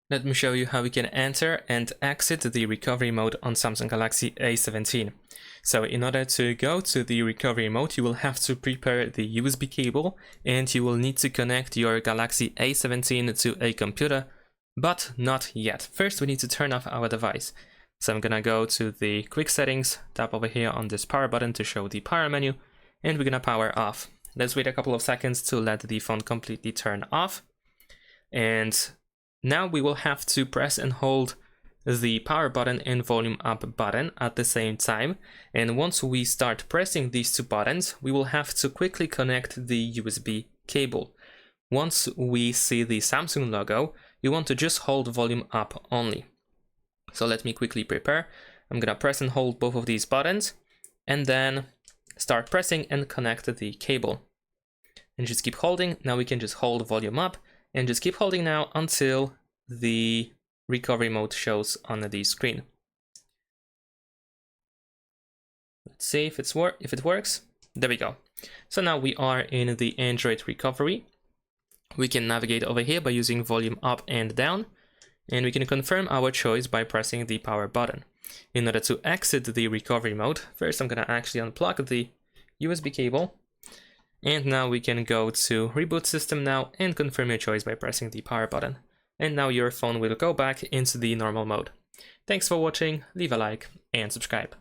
Let me show you how we can enter and exit the recovery mode on Samsung Galaxy A17. So in order to go to the recovery mode, you will have to prepare the USB cable and you will need to connect your Galaxy A17 to a computer, but not yet. First, we need to turn off our device. So I'm gonna go to the quick settings, tap over here on this power button to show the power menu, and we're gonna power off. Let's wait a couple of seconds to let the phone completely turn off. And now we will have to press and hold the power button and volume up button at the same time. And once we start pressing these two buttons, we will have to quickly connect the USB cable. Once we see the Samsung logo, you want to just hold volume up only. So let me quickly prepare. I'm gonna press and hold both of these buttons and then start pressing and connect the cable. And just keep holding. Now we can just hold volume up and just keep holding now until the recovery mode shows on the screen. Let's see if it works. There we go. So now we are in the Android recovery. We can navigate over here by using volume up and down, and we can confirm our choice by pressing the power button. In order to exit the recovery mode, first I'm gonna actually unplug the USB cable. And now we can go to reboot system now and confirm your choice by pressing the power button. And now your phone will go back into the normal mode. Thanks for watching, leave a like and subscribe.